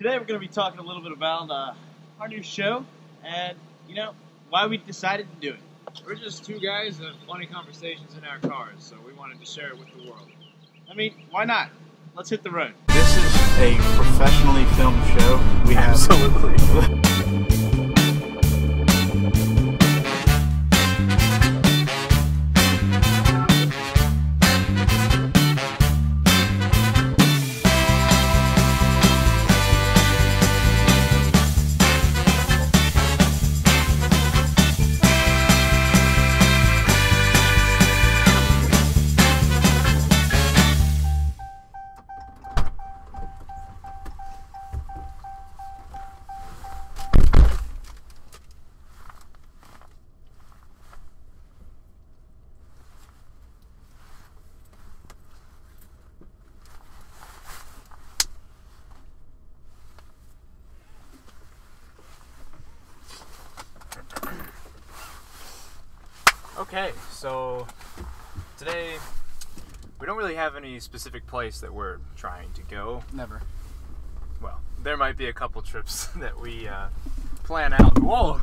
Today we're going to be talking a little bit about our new show and, why we decided to do it. We're just two guys that have funny conversations in our cars, so we wanted to share it with the world. I mean, why not? Let's hit the road. This is a professionally filmed show. We have Absolutely. Okay, so today we don't really have any specific place that we're trying to go. never. Well, there might be a couple trips that we plan out. Whoa!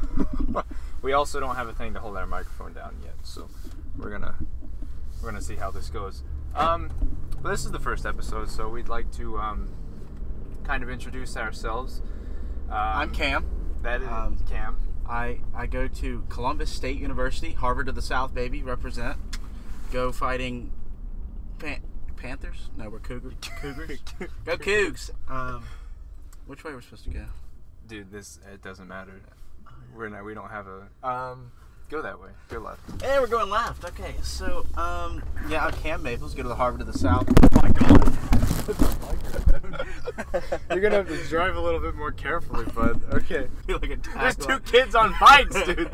We also don't have a thing to hold our microphone down yet, so we're gonna see how this goes. But this is the first episode, so we'd like to kind of introduce ourselves. I'm Cam. That is Cam. I go to Columbus State University, Harvard of the South, baby, represent. Go fighting Panthers? No, we're Cougars. Go Cougs. Which way we're supposed to go? Dude, it doesn't matter. We don't have a go that way. Go left. And we're going left. Okay, so yeah, I'm Cam Maples. Go to the Harvard of the South. Oh my god. You're gonna have to drive a little bit more carefully, bud. Okay. There's two kids on bikes, dude.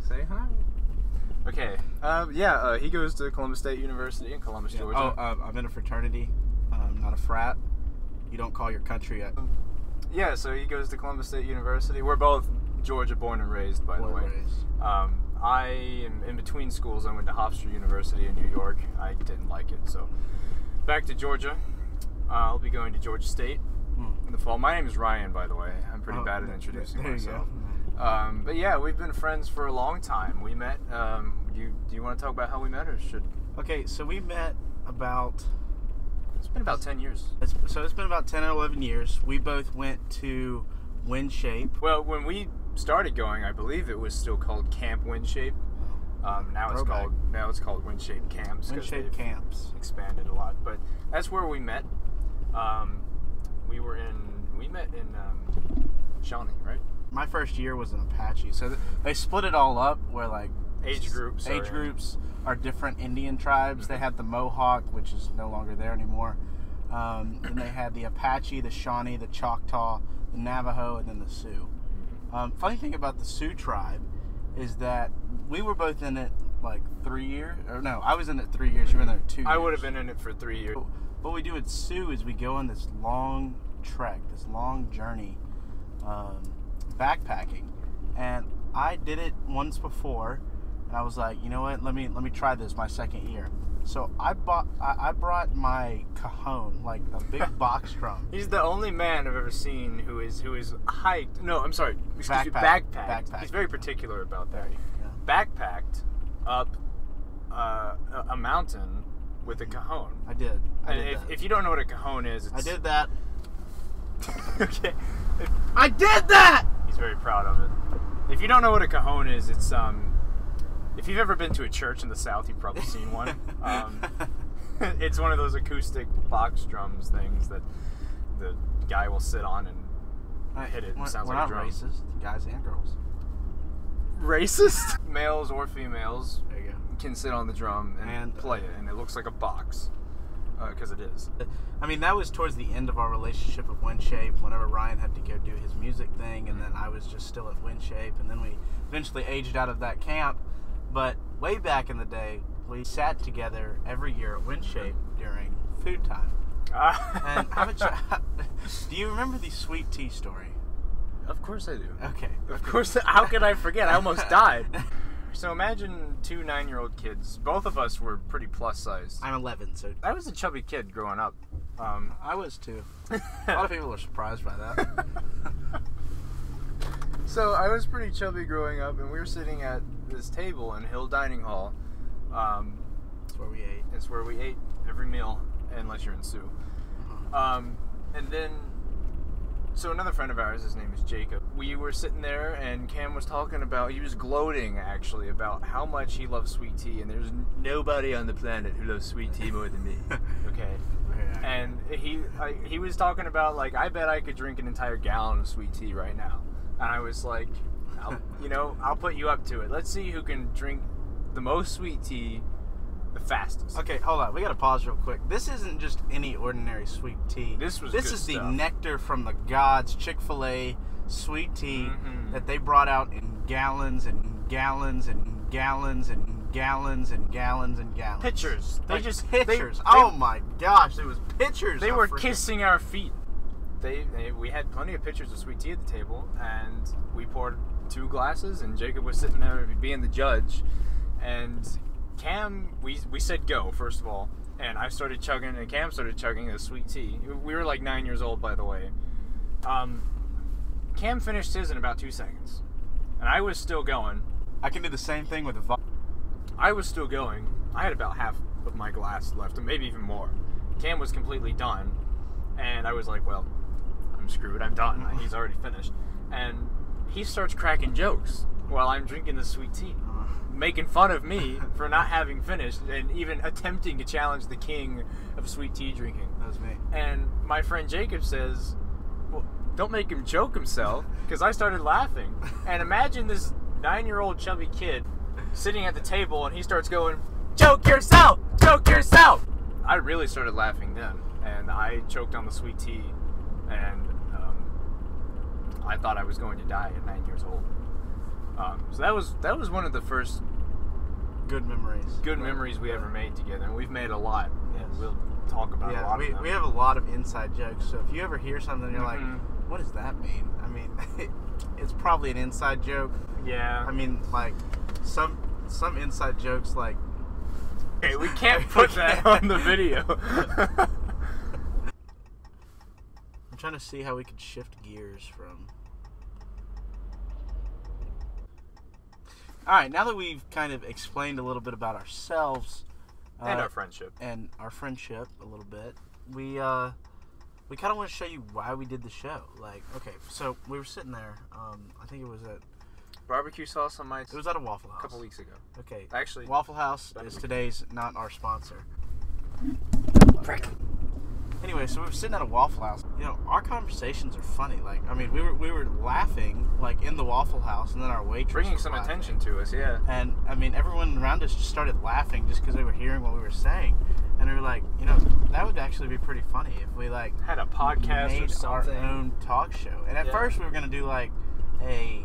Say hi. Okay. He goes to Columbus State University in Columbus, Georgia. I'm in a fraternity, not a frat. You don't call your country a... Yeah, so he goes to Columbus State University. We're both Georgia born and raised, by the way. I am in between schools. I went to Hofstra University in New York. I didn't like it, so back to Georgia. I'll be going to Georgia State in the fall. My name is Ryan, by the way. I'm pretty bad at introducing myself. But yeah, we've been friends for a long time. We met. Do you want to talk about how we met, or should? Okay, so we met about... It's been about 10 years. It's been about 10 or 11 years. We both went to WinShape. Well, when we started going, I believe it was still called Camp WinShape. Now it's called WinShape Camps. WinShape Camps Expanded a lot, but that's where we met. We met in Shawnee, right? My first year was in Apache, so they split it all up where like age groups are different Indian tribes. They had the Mohawk, which is no longer there anymore. Then they had the Apache, the Shawnee, the Choctaw, the Navajo, and then the Sioux. Funny thing about the Sioux tribe is that we were both in it like 3 years. Or no, I was in it 3 years. You were in there 2 years. I would have been in it for 3 years. What we do at Sioux is we go on this long trek, this long journey, backpacking. And I did it once before, and I was like, you know what? Let me try this my second year. So I brought my cajon, like a big box drum. He's the only man I've ever seen who is hiked. No, I'm sorry. Excuse me, backpacked. He's very particular about that. Yeah. Backpacked up a mountain with a cajon. I did. If you don't know what a cajon is, I did that. Okay. I did that. He's very proud of it. If you don't know what a cajon is, it's if you've ever been to a church in the South, you've probably seen one. It's one of those acoustic box drums things that the guy will sit on and hit it. It sounds like a drum. We're not racist, guys and girls. Racist? Males or females There you go. can sit on the drum and play it, and it looks like a box. Because it is. I mean, that was towards the end of our relationship with WinShape, whenever Ryan had to go do his music thing, and then I was just still at WinShape, and then we eventually aged out of that camp. But way back in the day, we sat together every year at WinShape during food time. And do you remember the sweet tea story? Of course I do. Okay. Of course. How could I forget? I almost died. So imagine two 9-year-old kids. Both of us were pretty plus sized. I'm 11, so... I was a chubby kid growing up. I was too. A lot of people are surprised by that. So I was pretty chubby growing up, and we were sitting at this table in Hill Dining Hall. That's where we ate. It's where we ate every meal, unless you're in Sioux. And then, so another friend of ours, his name is Jacob. We were sitting there, and Cam was talking about, he was gloating actually about how much he loves sweet tea, and there's nobody on the planet who loves sweet tea more than me. Okay. And he was talking about, like, I bet I could drink an entire gallon of sweet tea right now. And I was like, I'll put you up to it. Let's see who can drink the most sweet tea the fastest. Okay, hold on. We got to pause real quick. This isn't just any ordinary sweet tea. This is the nectar from the gods, Chick-fil-A sweet tea that they brought out in gallons and gallons and gallons and gallons and gallons and gallons. Pitchers. Pitchers. Oh my gosh, it was pitchers. They were kissing our feet. We had plenty of pitchers of sweet tea at the table, and we poured 2 glasses, and Jacob was sitting there being the judge, and Cam, we said go, first of all, and I started chugging, and Cam started chugging the sweet tea. We were like 9 years old, by the way. Cam finished his in about 2 seconds, and I was still going. I can do the same thing with a I was still going. I had about half of my glass left, or maybe even more. Cam was completely done, and I was like, well, I'm screwed, I'm done. He's already finished. And he starts cracking jokes while I'm drinking the sweet tea, making fun of me for not having finished and even attempting to challenge the king of sweet tea drinking. That was me. And my friend Jacob says, well, don't make him choke himself, because I started laughing. And imagine this 9-year-old chubby kid sitting at the table, and he starts going, choke yourself! Choke yourself! I really started laughing then, and I choked on the sweet tea, and I thought I was going to die at 9 years old. So that was one of the first good memories we ever made together, and we've made a lot. Yes. We'll talk about a lot of them. We have a lot of inside jokes, so if you ever hear something and you're like, what does that mean? I mean, it's probably an inside joke. Yeah. I mean, like, some inside jokes, like... Hey, we can't put that on the video. I'm trying to see how we could shift gears from... Alright, now that we've kind of explained a little bit about ourselves... and our friendship. And our friendship a little bit, we kind of want to show you why we did the show. Like, okay, so we were sitting there, I think it was at... Barbecue sauce on my... It was at a Waffle House. A couple weeks ago. Okay. Actually... Waffle House is today's, not our sponsor. Frick. Anyway, so we were sitting at a Waffle House. You know, our conversations are funny. Like, I mean, we were laughing, like, in the Waffle House, and then our waitress bringing some laughing. attention to us, yeah. And, I mean, everyone around us just started laughing just because they were hearing what we were saying. And we were like, you know, that would actually be pretty funny if we, like... had a podcast made or something. Our own talk show. And at first we were going to do, like, a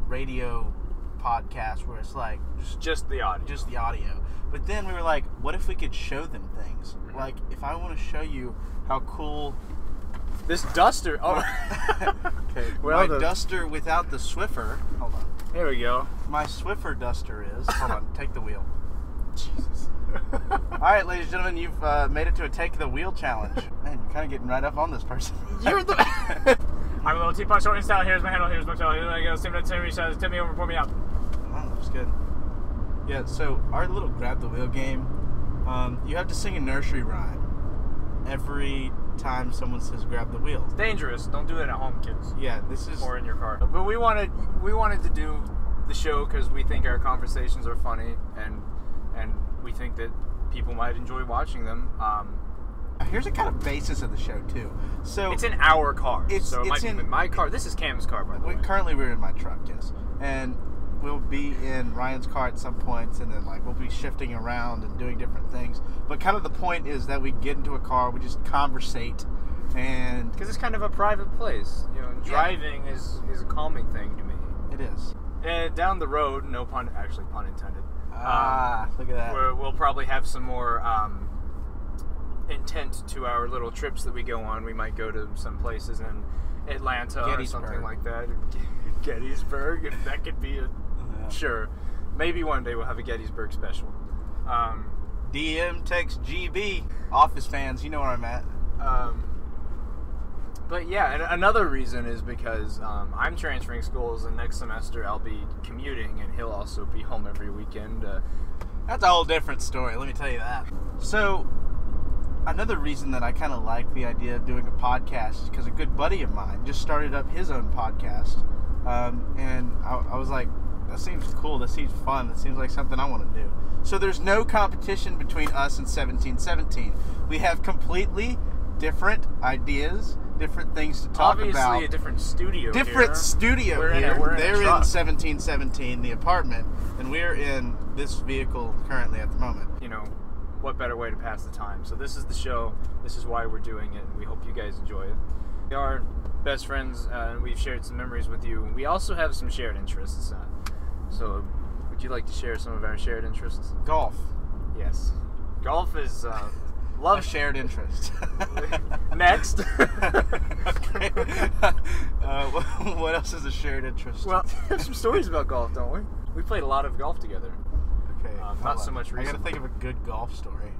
radio podcast where it's, like... Just the audio. Just the audio. But then we were like, what if we could show them things? Like, if I want to show you how cool... This duster... Oh. Okay. Well, my duster without the Swiffer... Hold on. There we go. My Swiffer duster is... Hold on. Take the wheel. Jesus. Alright, ladies and gentlemen, you've made it to a Take the Wheel challenge. Man, you're kind of getting right up on this person. You're the... I'm a little teapot, short and stout. Here's my handle. Here's my tail. Here I go. Same to reach out. Tip me over. Pour me out. Oh, that's good. Yeah, so our little grab the wheel game, you have to sing a nursery rhyme every time someone says grab the wheel. It's dangerous. Don't do that at home, kids. Yeah, this is... Or in your car. But we wanted to do the show because we think our conversations are funny, and we think that people might enjoy watching them. Here's a kind of basis of the show, too. So it's in our car. So it might be in my car. This is Cam's car, by the way. Currently, we're in my truck, yes. And we'll be in Ryan's car at some points, and then, like, we'll be shifting around and doing different things. But kind of the point is that we get into a car, we just conversate, and... Because it's kind of a private place. You know, driving is a calming thing to me. It is. And down the road, no pun, actually pun intended. Look at that. We'll probably have some more intent to our little trips that we go on. We might go to some places in Atlanta or something like that. Gettysburg, if that could be a... Yeah. Sure. Maybe one day we'll have a Gettysburg special. DM text GB. Office fans, you know where I'm at. But yeah, and another reason is because I'm transferring schools, and next semester I'll be commuting, and he'll also be home every weekend. That's a whole different story, let me tell you that. So, another reason that I kind of like the idea of doing a podcast is because a good buddy of mine just started up his own podcast. And I was like, that seems cool, that seems fun, that seems like something I want to do. So there's no competition between us and 1717. We have completely different ideas, different things to talk about. Obviously a different studio studio We're here. in a They're in truck. 1717, the apartment, and we're in this vehicle currently at the moment. You know, what better way to pass the time? So this is the show. This is why we're doing it. And we hope you guys enjoy it. We are best friends, and we've shared some memories with you. We also have some shared interests. So would you like to share some of our shared interests? Golf. Yes. Golf is... Love shared interest. Next. Okay. What else is a shared interest? Well, we have some stories about golf, don't we? We played a lot of golf together. Okay. Not so much I gotta recently. think of a good golf story.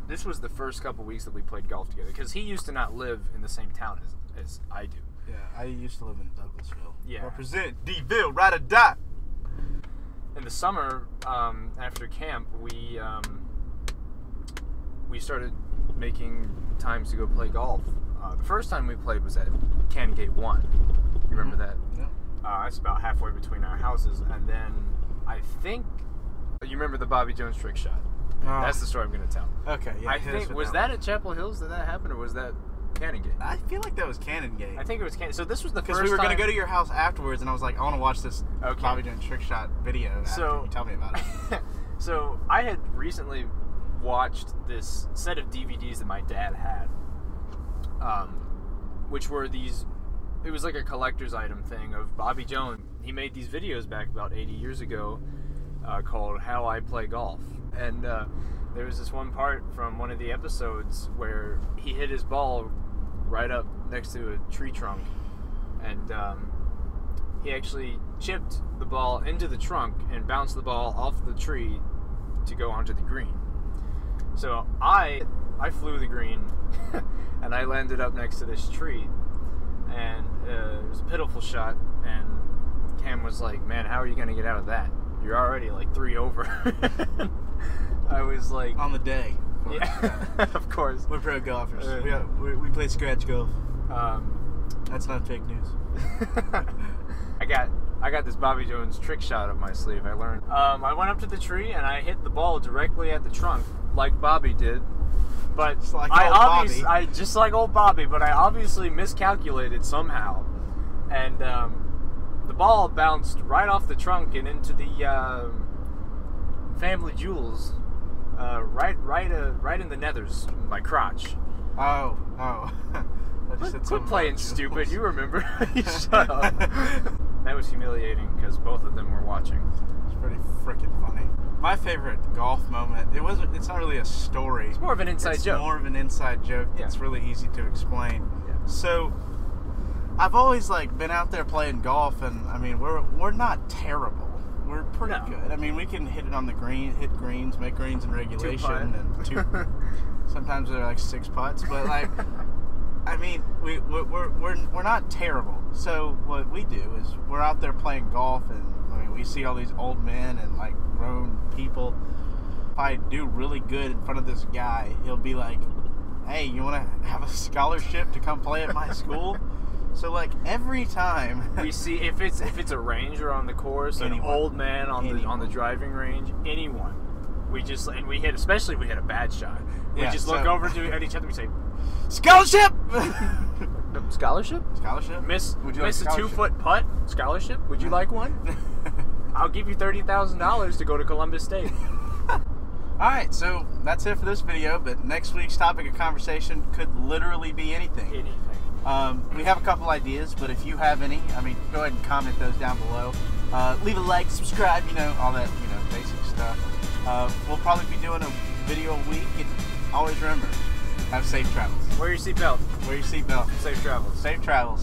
This was the first couple weeks that we played golf together, because he used to not live in the same town as I do. Yeah, I used to live in Douglasville. Yeah. Represent D-Ville, ride or die. In the summer, after camp, we started making times to go play golf. The first time we played was at Canyon Gate 1. You remember that? Yeah. It's about halfway between our houses. And then I think you remember the Bobby Jones trick shot. Oh. That's the story I'm going to tell. Okay, yeah. I think, was that at Chapel Hills that happened, or was that Canyon Gate? I feel like that was Cannon Gate. I think it was Canyon. So this was the first Because we were time... going to go to your house afterwards, and I was like, I want to watch this Okay. Bobby Jones trick shot video after you tell me about it. So I had recently watched this set of DVDs that my dad had, which were these, it was like a collector's item thing of Bobby Jones. He made these videos back about 80 years ago called How I Play Golf. And there was this one part from one of the episodes where he hit his ball right up next to a tree trunk, and he actually chipped the ball into the trunk and bounced the ball off the tree to go onto the green. So I flew the green, and I landed up next to this tree, and it was a pitiful shot, and Cam was like, man, how are you going to get out of that? You're already like 3 over. I was like... On the day. Yeah, of course. We're pro golfers. We play scratch golf. That's not fake news. I got this Bobby Jones trick shot up my sleeve. I learned. I went up to the tree and I hit the ball directly at the trunk, like Bobby did. But just like old Bobby. Just like old Bobby, but I obviously miscalculated somehow, and the ball bounced right off the trunk and into the family jewels, right in the nethers, my crotch. Oh. I just said Quit something playing about stupid. jewels. You remember? You shut up. That was humiliating because both of them were watching. It's pretty freaking funny. My favorite golf moment, it's not really a story. It's more of an inside joke. It's more of an inside joke Yeah. that's really easy to explain. Yeah. So, I've always been out there playing golf, and I mean, we're not terrible. We're pretty No. good. I mean, we can hit it on the green, hit greens, make greens in regulation, and sometimes they're like 6 putts, but I mean, we're not terrible. So what we do is we're out there playing golf, and I mean, we see all these old men and grown people. If I do really good in front of this guy, he'll be like, "Hey, you want to have a scholarship to come play at my school?" So every time we see if it's a ranger on the course, an old man on the driving range, anyone. We just we hit, especially if we hit a bad shot. We just look over at each other and we say, "Scholarship!" Scholarship? Scholarship? Would you miss a 2-foot putt? Scholarship? Would you like one? I'll give you $30,000 to go to Columbus State. Alright, so that's it for this video, but next week's topic of conversation could literally be anything. We have a couple ideas, but if you have any, go ahead and comment those down below. Leave a like, subscribe, all that, basic stuff. We'll probably be doing a video a week, and always remember, have safe travels. Wear your seatbelt. Wear your seatbelt. Safe travels. Safe travels.